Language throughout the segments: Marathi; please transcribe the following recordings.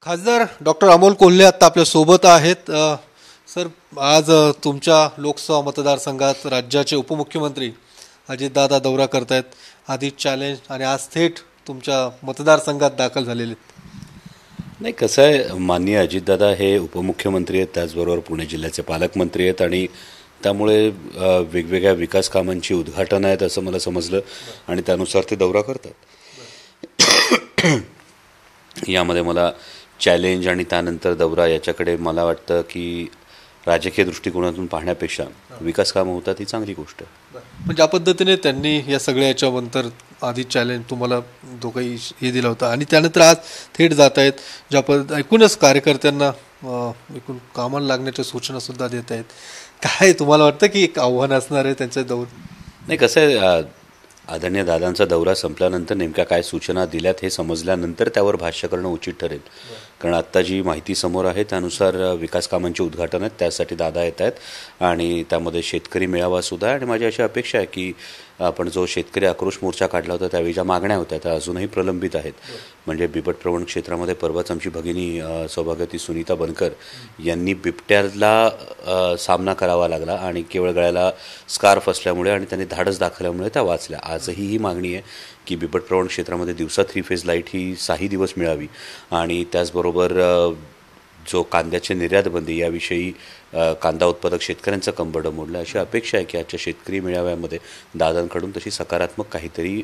खासदार डॉक्टर अमोल कोल्हे आता आपल्या सोबत आहेत. सर, आज तुमच्या लोकसभा मतदारसंघात राज्याचे उपमुख्यमंत्री अजितदादा दौरा करतायत. आधी चॅलेंज आणि आज थेट तुमच्या मतदारसंघात दाखल झालेले आहेत. नाही, कसं आहे, माननीय अजितदादा हे उपमुख्यमंत्री आहेत, त्याचबरोबर पुणे जिल्ह्याचे पालकमंत्री आहेत आणि त्यामुळे वेगवेगळ्या विकास कामांची उद्घाटन आहेत असं मला समजलं आणि त्यानुसार ते दौरा करतात. यामध्ये मला चॅलेंज आणि त्यानंतर दौरा याच्याकडे मला वाटतं की राजकीय दृष्टिकोनातून पाहण्यापेक्षा विकास कामं होतात ही चांगली गोष्ट आहे. पण ज्या पद्धतीने त्यांनी या सगळ्या याच्यानंतर आधी चॅलेंज तुम्हाला दोघंही हे दिलं होतं आणि त्यानंतर आज थेट जात आहेत, ज्या एकूणच कार्यकर्त्यांना एकूण कामाला लागण्याच्या सूचनासुद्धा देत आहेत, काय तुम्हाला वाटतं की एक आव्हान असणार आहे त्यांचं दौर? नाही, कसं आहे, आदरणीय दादांचा दौरा संपल्यानंतर नेमक्या काय सूचना दिल्यात हे समजल्यानंतर त्यावर भाष्य करणं उचित ठरेल. कारण आत्ता जी माहिती समोर आहे त्यानुसार विकास कामांचे उद्घाटन आहेत, त्यासाठी दादा येत आहेत आणि त्यामध्ये शेतकरी मेळावासुद्धा आहे. आणि माझी अशी अपेक्षा आहे की आपण जो शेतकरी आक्रोश मोर्चा काढला होता त्यावेळी ज्या मागण्या होत्या त्या अजूनही प्रलंबित आहेत. म्हणजे बिबट प्रवण क्षेत्रामध्ये परवाच आमची भगिनी सौभाग्यवती सुनीता बनकर यांनी बिबट्याला सामना करावा लागला आणि केवळ गळ्याला स्कार्फ असल्यामुळे आणि त्यांनी धाडस दाखवल्यामुळे त्या वाचल्या. आजही ही मागणी आहे की बिबट प्रवण क्षेत्रामध्ये दिवसा 3 फेज लाईट ही 6 दिवस मिळावी आणि त्याचबरोबर जो कांद्याची निर्यात बंदी याविषयी कांदा उत्पादक शेतकऱ्यांचं कंबरडं मोडलं. अशी अपेक्षा आहे की आजच्या शेतकरी मेळाव्यामध्ये दादांकडून तशी सकारात्मक काहीतरी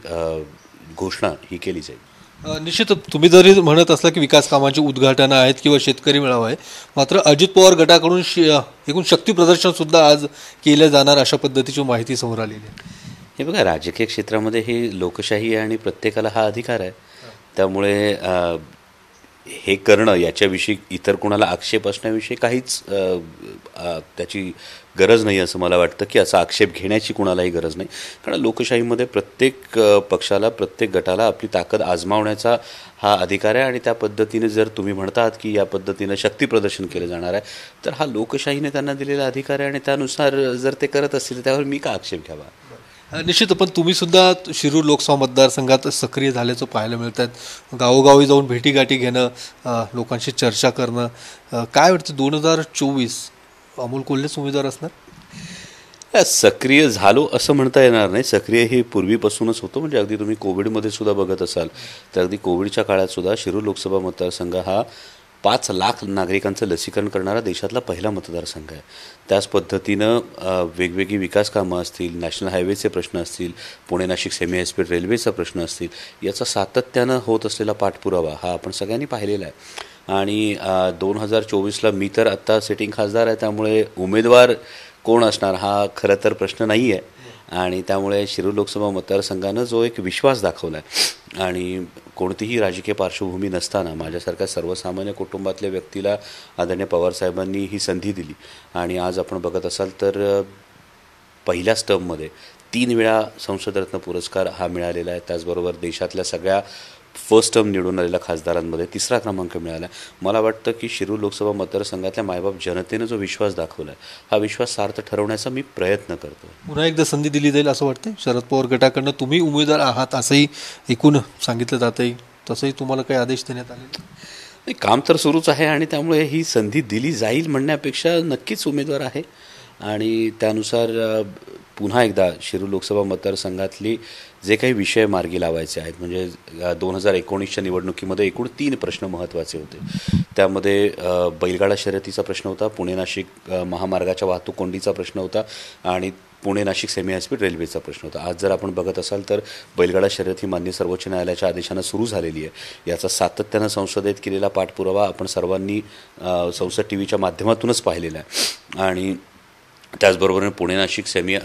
घोषणा ही केली जाईल. निश्चित तुम्ही जरी म्हणत असला की विकास कामांची उद्घाटनं आहेत किंवा शेतकरी मेळावा आहे, मात्र अजित पवार गटाकडून एकूण शक्ती प्रदर्शनसुद्धा आज केलं जाणार अशा पद्धतीची माहिती समोर आलेली आहे. हे बघा, राजकीय क्षेत्रामध्ये ही लोकशाही आहे आणि प्रत्येकाला हा अधिकार आहे. त्यामुळे हे करणं याच्याविषयी इतर कोणाला आक्षेप असण्याविषयी काहीच त्याची गरज नाही असं मला वाटतं की असा आक्षेप घेण्याची कुणालाही गरज नाही. कारण लोकशाहीमध्ये प्रत्येक पक्षाला, प्रत्येक गटाला आपली ताकद आजमावण्याचा हा अधिकार आहे आणि त्या पद्धतीने जर तुम्ही म्हणतात की या पद्धतीनं शक्ती प्रदर्शन केलं जाणार आहे तर हा लोकशाहीने त्यांना दिलेला अधिकार आहे आणि त्यानुसार जर ते करत असतील त्यावर मी का आक्षेप घ्यावा. निश्चित. पण तुम्ही सुद्धा शिरूर लोकसभा मतदारसंघात सक्रिय झाल्याचं पाहायला मिळतात. गावोगावी जाऊन भेटीगाठी घेणं, लोकांशी चर्चा करणं. काय वाटतं 2024 अमोल कोल्हेच उमेदवार असणार? सक्रिय झालो असं म्हणता येणार नाही. सक्रिय हे पूर्वीपासूनच होतं. म्हणजे अगदी तुम्ही कोविडमध्ये सुद्धा बघत असाल तर अगदी कोविडच्या काळात सुद्धा शिरूर लोकसभा मतदारसंघ हा 5 लाख नागरिकांचं लसीकरण करणारा देशातला पहिला मतदारसंघ आहे. त्याच पद्धतीनं वेगवेगळी विकास कामं असतील, नॅशनल हायवेचे प्रश्न असतील, पुणे नाशिक सेमी हायस्पीड रेल्वेचा प्रश्न असतील, याचा सातत्यानं होत असलेला पाठपुरावा हा आपण सगळ्यांनी पाहिलेला आहे. आणि 2024ला मी तर आत्ता सिटिंग खासदार आहे, त्यामुळे उमेदवार कोण असणार हा खरं तर प्रश्न नाही आहे. आणि त्यामुळे शिरूर लोकसभा मतदारसंघानं जो एक विश्वास दाखवला आहे आणि कोणतीही राजकीय पार्श्वभूमी नसताना माझ्यासारख्या सर्वसामान्य कुटुंबातल्या व्यक्तीला आदरणीय पवारसाहेबांनी ही संधी दिली. आणि आज आपण बघत असाल तर पहिल्या टर्ममध्ये 3 वेळा संसदरत्न पुरस्कार हा मिळालेला आहे. त्याचबरोबर देशातल्या सगळ्या फर्स्ट टर्म निवडून आलेल्या खासदारांमध्ये 3रा क्रमांक मिळाला. मला वाटतं की शिरूर लोकसभा मतदारसंघातल्या मायबाप जनतेनं जो विश्वास दाखवला आहे हा विश्वास सार्थ ठरवण्याचा मी प्रयत्न करतो. पुन्हा एकदा संधी दिली जाईल असं वाटतं. शरद पवार गटाकडनं तुम्ही उमेदवार आहात असंही एकूण सांगितलं जातंय, तसंही तुम्हाला काही आदेश देण्यात आले? नाही, काम तर सुरूच आहे आणि त्यामुळे ही संधी दिली जाईल म्हणण्यापेक्षा नक्कीच उमेदवार आहे. आणि त्यानुसार पुन्हा एकदा शिरूर लोकसभा मतदारसंघातली जे काही विषय मार्गी लावायचे आहेत, म्हणजे 2019च्या निवडणुकीमध्ये एकूण 3 प्रश्न महत्त्वाचे होते. त्यामध्ये बैलगाडा शर्यतीचा प्रश्न होता, पुणे नाशिक महामार्गाच्या वाहतूक कोंडीचा प्रश्न होता आणि पुणे नाशिक सेमी हायस्पीड रेल्वेचा प्रश्न होता. आज जर आपण बघत असाल तर बैलगाडा शर्यत ही माननीय सर्वोच्च न्यायालयाच्या आदेशानं सुरू झालेली आहे. याचा सातत्यानं संसदेत केलेला पाठपुरावा आपण सर्वांनी संसद टीव्हीच्या माध्यमातूनच पाहिलेला आहे. आणि त्याचबरोबर पुणे नाशिक सेमी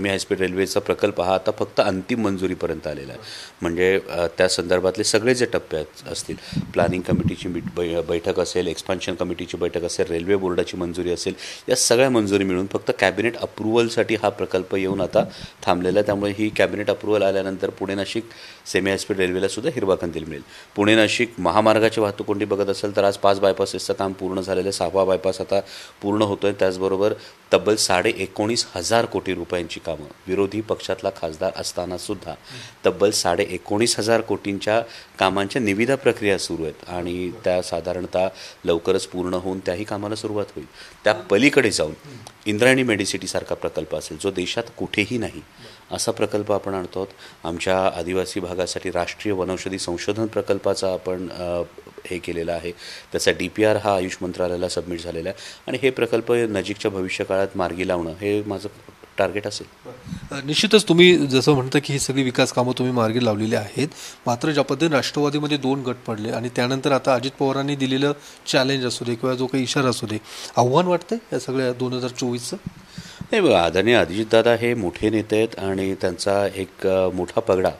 हायस्पीड रेल्वेचा प्रकल्प हा आता फक्त अंतिम मंजुरीपर्यंत आलेला आहे. म्हणजे त्या संदर्भातले सगळे जे टप्पे असतील, प्लॅनिंग कमिटीची बैठक असेल, एक्सपान्शन कमिटीची बैठक असेल, रेल्वे बोर्डाची मंजुरी असेल, या सगळ्या मंजुरी मिळून फक्त कॅबिनेट अप्रुव्हलसाठी हा प्रकल्प येऊन आता थांबलेला आहे. त्यामुळे ही कॅबिनेट अप्रुव्हल आल्यानंतर पुणे नाशिक सेमी हायस्पीड रेल्वेला सुद्धा हिरवा कंदील मिळेल. पुणे नाशिक महामार्गाची वाहतूक कोंडी बघत असेल तर आज 5 बायपासेसचं काम पूर्ण झालेलं आहे. 6वा बायपास आता पूर्ण होतोय. त्याचबरोबर तब्बल 19,500 कोटी रुपयांची कामं, विरोधी पक्षातला खासदार असताना सुद्धा तब्बल 19,500 कोटींच्या कामांच्या निविदा प्रक्रिया सुरू आहेत आणि त्या साधारणतः लवकरच पूर्ण होऊन त्याही कामाला सुरुवात होईल. त्या पलीकडे जाऊन इंद्रायणी मेडिसिटीसारखा प्रकल्प असेल जो देशात कुठेही नाही असा प्रकल्प आपण आणतो आहोत. आमच्या आदिवासी भागासाठी राष्ट्रीय वनौषधी संशोधन प्रकल्पाचा आपण हे केलेलं आहे. त्याचा DPR हा आयुष मंत्रालयाला सबमिट झालेला आहे आणि हे प्रकल्प नजीकच्या भविष्यकाळात मार्गी लावणं हे माझं टार्गेट असेल. निश्चितच तुम्ही जसं म्हणता की ही सगळी विकास कामं तुम्ही मार्गी लावलेली आहेत, मात्र ज्या पद्धतीने राष्ट्रवादीमध्ये 2 गट पडले आणि त्यानंतर आता अजित पवारांनी दिलेलं चॅलेंज असू दे किंवा जो काही इशारा असू दे, आव्हान वाटतंय या सगळ्या 2024चं? नाही बघा, आदरणीय अजितदादा हे मोठे नेते आहेत आणि त्यांचा एक मोठा पगडा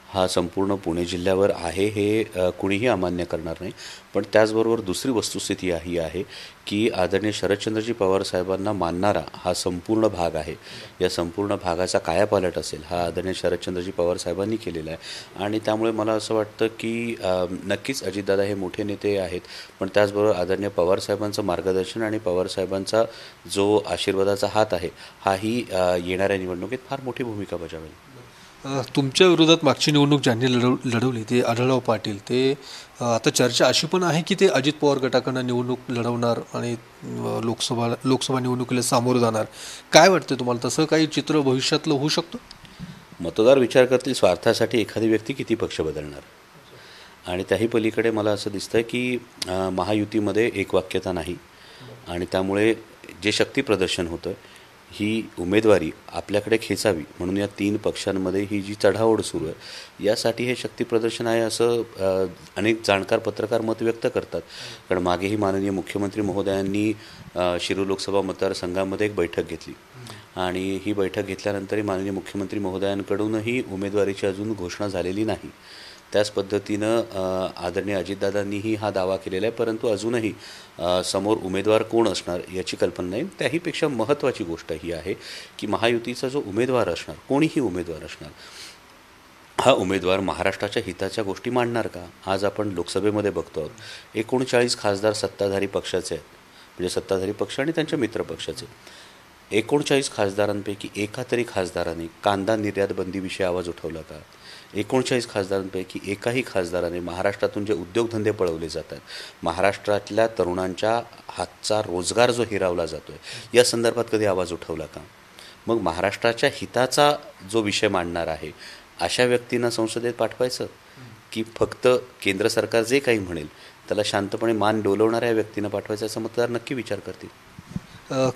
हा संपूर्ण पुणे जिल्ह्यावर आहे हे कुणीही अमान्य करणार नाही. पण त्याचबरोबर दुसरी वस्तुस्थिती ही आहे की आदरणीय शरदचंद्रजी पवार साहेबांना मानणारा हा संपूर्ण भाग आहे. या संपूर्ण भागाचा कायापालट असेल हा आदरणीय शरदचंद्रजी पवार साहेबांनी केलेला आहे आणि त्यामुळे मला असं वाटतं की नक्कीच अजितदादा हे मोठे नेते आहेत, पण त्याचबरोबर आदरणीय पवार साहेबांचं मार्गदर्शन आणि पवार साहेबांचा जो आशीर्वादाचा हात आहे हाही येणाऱ्या निवडणुकीत फार मोठी भूमिका बजावेल. तुमच्या विरोधात मागची निवडणूक ज्यांनी लढवली ते आढळराव पाटील, ते आता चर्चा अशी पण आहे की ते अजित पवार गटाकडनं निवडणूक लढवणार आणि लोकसभा निवडणुकीला सामोरं जाणार. काय वाटतं तुम्हाला, तसं काही चित्र भविष्यातलं होऊ शकतं? मतदार विचार करतील स्वार्थासाठी एखादी व्यक्ती किती पक्ष बदलणार आणि त्याही पलीकडे मला असं दिसतं की महायुतीमध्ये एकवाक्यता नाही आणि त्यामुळे जे शक्ती प्रदर्शन होतं ही उमेदवारी आपल्याकडे खेचावी म्हणून या 3 पक्षांमध्ये ही जी चढाओढ सुरू आहे यासाठी हे शक्ती प्रदर्शन आहे असं अनेक जाणकार पत्रकार मत व्यक्त करतात. कारण मागेही माननीय मुख्यमंत्री महोदयांनी शिरूर लोकसभा मतदारसंघामध्ये एक बैठक घेतली आणि ही बैठक घेतल्यानंतरही माननीय मुख्यमंत्री महोदयांकडूनही उमेदवारीची अजून घोषणा झालेली नाही. त्याच पद्धतीनं आदरणीय अजितदादांनीही हा दावा केलेला आहे, परंतु अजूनही समोर उमेदवार कोण असणार याची कल्पना नाही. त्याहीपेक्षा महत्त्वाची गोष्ट ही आहे की महायुतीचा जो उमेदवार असणार, कोणीही उमेदवार असणार, हा उमेदवार महाराष्ट्राच्या हिताच्या गोष्टी मांडणार का? आज आपण लोकसभेमध्ये बघतो आहोत 39 खासदार सत्ताधारी पक्षाचे आहेत, म्हणजे सत्ताधारी पक्ष आणि त्यांच्या मित्र पक्षाचे. 39 खासदारांपैकी एका तरी खासदाराने कांदा निर्यात बंदीविषयी आवाज उठवला का? 39 खासदारांपैकी एकाही खासदाराने महाराष्ट्रातून जे उद्योगधंदे पळवले जातात, महाराष्ट्रातल्या तरुणांच्या हातचा रोजगार जो हिरावला जातो आहे या संदर्भात कधी आवाज उठवला का? मग महाराष्ट्राच्या हिताचा जो विषय मांडणार आहे अशा व्यक्तींना संसदेत पाठवायचं की फक्त केंद्र सरकार जे काही म्हणेल त्याला शांतपणे मान डोलवणाऱ्या व्यक्तींना पाठवायचं असं मतदार नक्की विचार करतील.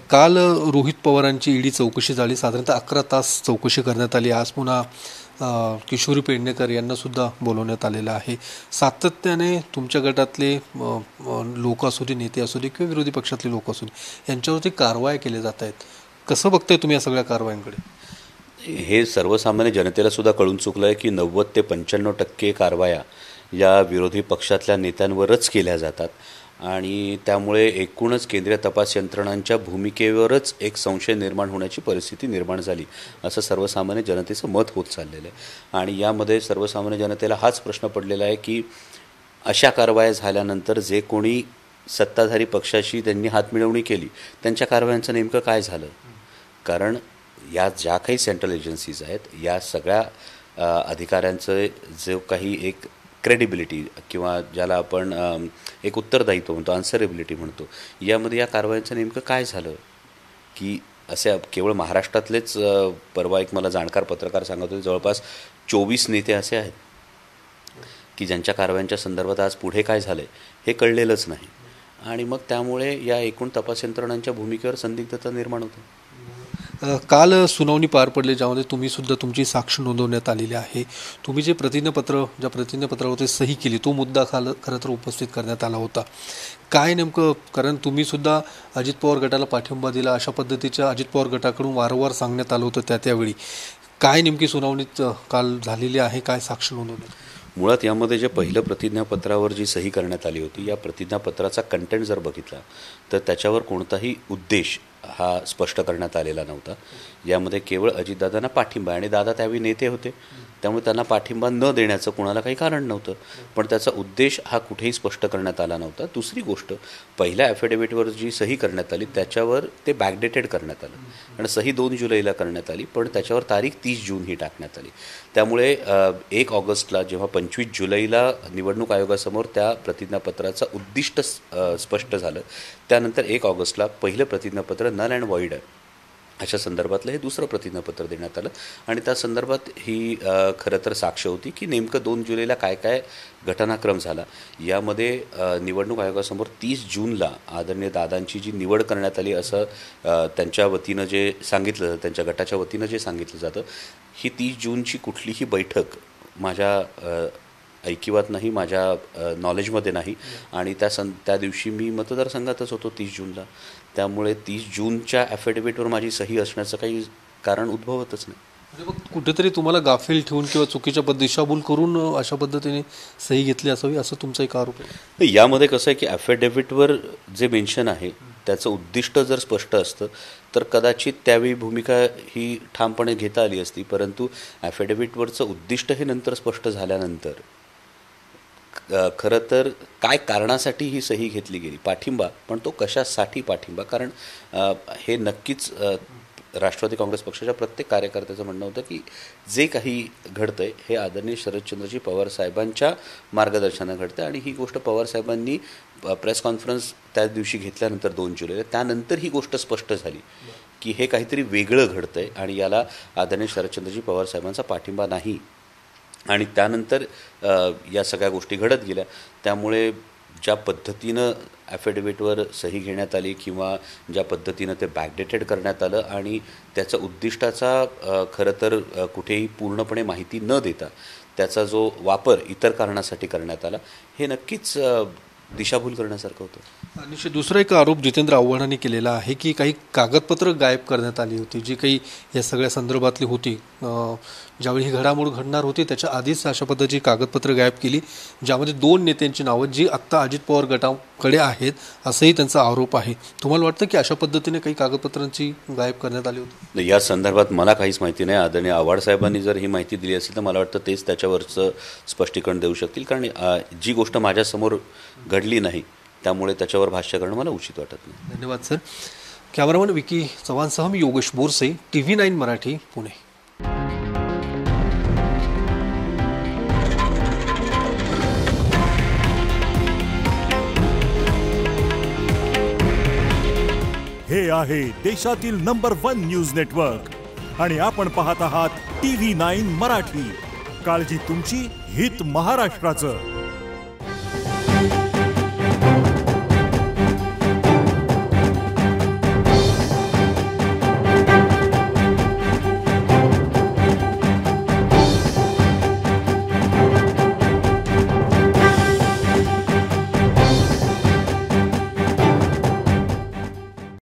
काल रोहित पवारांची ईडी चौकशी झाली, साधारणतः 11 तास चौकशी करण्यात आली. आज पुन्हा किशोरी पेडणेकर यांना सुद्धा बोलवण्यात आलेलं आहे. सातत्याने तुमच्या गटातले लोक असू दे, नेते असू दे किंवा विरोधी पक्षातले लोक असू दे यांच्यावरती कारवाया केल्या जात आहेत. कसं बघताय तुम्ही या सगळ्या कारवायांकडे? हे सर्वसामान्य जनतेला सुद्धा कळून चुकलं आहे की 90 ते 95% कारवाया या विरोधी पक्षातल्या नेत्यांवरच केल्या जातात आणि त्यामुळे एकूणच केंद्रीय तपास यंत्रणांच्या भूमिकेवरच एक संशय निर्माण होण्याची परिस्थिती निर्माण झाली असं सर्वसामान्य जनतेचं मत होत चाललेलं आहे. आणि यामध्ये सर्वसामान्य जनतेला हाच प्रश्न पडलेला आहे की अशा कारवाया झाल्यानंतर जे कोणी सत्ताधारी पक्षाशी त्यांनी हातमिळवणी केली त्यांच्या कारवायांचं नेमकं काय झालं? कारण या ज्या काही सेंट्रल एजन्सीज आहेत या सगळ्या अधिकाऱ्यांचं जो काही एक क्रेडिबिलिटी किंवा ज्याला आपण एक उत्तरदायित्व म्हणतो, आन्सरेबिलिटी म्हणतो, यामध्ये या कारवायांचं नेमकं काय झालं की असे केवळ महाराष्ट्रातलेच परवा एक मला जाणकार पत्रकार सांगत होते जवळपास 24 नेते असे आहेत की ज्यांच्या कारवायांच्या संदर्भात आज पुढे काय झालं हे कळलेलंच नाही आणि मग त्यामुळे या एकूण तपास यंत्रणांच्या भूमिकेवर संदिग्धता निर्माण होते. काल सुनावणी पार पडली ज्यामध्ये तुम्ही सुद्धा तुमची साक्ष नोंदवण्यात आलेली आहे. तुम्ही जे ज्या प्रतिज्ञापत्रावरती सही केली तो मुद्दा खरं तर उपस्थित करण्यात आला होता. काय नेमकं, कारण तुम्ही सुद्धा अजित पवार गटाला पाठिंबा दिला अशा पद्धतीच्या अजित पवार गटाकडून वारंवार सांगण्यात आलं होतं त्यावेळी. काय नेमकी सुनावणीत काल झालेली आहे, काय साक्ष नोंदवली? मुळात यामध्ये जे पहिलं प्रतिज्ञापत्रावर जी सही करण्यात आली होती या प्रतिज्ञापत्राचा कंटेंट जर बघितला तर त्याच्यावर कोणताही उद्देश हा स्पष्ट करण्यात आलेला नव्हता. यामध्ये केवळ अजितदादांना पाठिंबा आणि दादा त्यावेळी नेते होते त्यामुळे त्यांना पाठिंबा न देण्याचं कोणाला काही कारण नव्हतं. पण त्याचा उद्देश हा कुठेही स्पष्ट करण्यात आला नव्हता. दुसरी गोष्ट, पहिल्या ॲफिडेव्हिटवर जी सही करण्यात आली त्याच्यावर ते बॅकडेटेड करण्यात आलं आणि सही 2 जुलैला करण्यात आली, पण त्याच्यावर तारीख 30 जून ही टाकण्यात आली. त्यामुळे 1 ऑगस्टला जेव्हा 25 जुलैला निवडणूक आयोगासमोर त्या प्रतिज्ञापत्राचं उद्दिष्ट स्पष्ट झालं, त्यानंतर 1 ऑगस्टला पहिलं प्रतिज्ञापत्र नल अँड व्हॉइड आहे अशा संदर्भातलं हे दुसरं प्रतिज्ञापत्र देण्यात आलं. आणि त्या संदर्भात ही खरं तर साक्ष होती की नेमकं 2 जुलैला काय काय घटनाक्रम झाला. यामध्ये निवडणूक आयोगासमोर 30 जूनला आदरणीय दादांची जी निवड करण्यात आली असं त्यांच्या वतीनं जे सांगितलं जातं, त्यांच्या गटाच्या वतीनं जे सांगितलं जातं, ही 30 जूनची कुठलीही बैठक माझ्या ऐकिवात नाही, माझ्या नॉलेजमध्ये नाही. आणि त्या दिवशी मी मतदारसंघातच होतो 30 जूनला. त्यामुळे 30 जूनच्या ॲफिडेव्हिटवर माझी सही असण्याचं काही कारण उद्भवतच नाही. म्हणजे मग कुठेतरी तुम्हाला गाफील ठेवून किंवा चुकीच्या दिशाभूल करून अशा पद्धतीने सही घेतली असावी असं तुमचा एक आरोप आहे. यामध्ये कसं आहे की ॲफिडेव्हिटवर जे मेन्शन आहे त्याचं उद्दिष्ट जर स्पष्ट असतं तर कदाचित त्यावेळी भूमिका ही ठामपणे घेता आली असती. परंतु ॲफिडेव्हिटवरचं उद्दिष्ट हे नंतर स्पष्ट झाल्यानंतर खरं तर काय कारणासाठी ही सही घेतली गेली, पाठिंबा, पण तो कशासाठी पाठिंबा, कारण हे नक्कीच राष्ट्रवादी काँग्रेस पक्षाच्या प्रत्येक कार्यकर्त्याचं म्हणणं होतं की जे काही घडतं आहे हे आदरणीय शरदचंद्रजी पवार साहेबांच्या मार्गदर्शनानं घडतं. आणि ही गोष्ट पवार साहेबांनी प्रेस कॉन्फरन्स त्याच दिवशी घेतल्यानंतर 2 जुलैला त्यानंतर ही गोष्ट स्पष्ट झाली की हे काहीतरी वेगळं घडतं आहे आणि याला आदरणीय शरदचंद्रजी पवार साहेबांचा पाठिंबा नाही. आणि त्यानंतर या सगळ्या गोष्टी घडत गेल्या. त्यामुळे ज्या पद्धतीनं ॲफिडेव्हिटवर सही घेण्यात आली किंवा ज्या पद्धतीनं ते बॅकडेटेड करण्यात आलं आणि त्याचा उद्दिष्टाचा खरं तर कुठेही पूर्णपणे माहिती न देता त्याचा जो वापर इतर कारणासाठी करण्यात आला, हे नक्कीच दिशाभूल करण्यासारखं होतं. आणि दुसरा एक आरोप जितेंद्र आव्हाडांनी केलेला आहे की काही कागदपत्र गायब करण्यात आली होती, जी काही या सगळ्या संदर्भातली होती. ज्यावेळी ही घडामोड घडणार होती त्याच्या आधीच अशा पद्धतीची कागदपत्र गायब केली, ज्यामध्ये 2 नेत्यांची नावं जी आत्ता अजित पवार गटाकडे आहेत असंही त्यांचा आरोप आहे. तुम्हाला वाटतं की अशा पद्धतीने काही कागदपत्रांची गायब करण्यात आली होती? या संदर्भात मला काहीच माहिती नाही. आदरणीय आव्हाड साहेबांनी जर ही माहिती दिली असेल तर मला वाटतं तेच त्याच्यावरचं स्पष्टीकरण देऊ शकतील, कारण जी गोष्ट माझ्यासमोर घडली नाही त्यामुळे त्याच्यावर भाष्य करणं मला उचित वाटत नाही. धन्यवाद सर. कॅमेरामन विकी चव्हाणसह मी योगेश बोरसे, TV9 मराठी, पुणे. हे आहे देशातील नंबर 1 न्यूज नेटवर्क आणि आपण पाहत आहात TV9 मराठी. काळजी तुमची, हित महाराष्ट्राचं.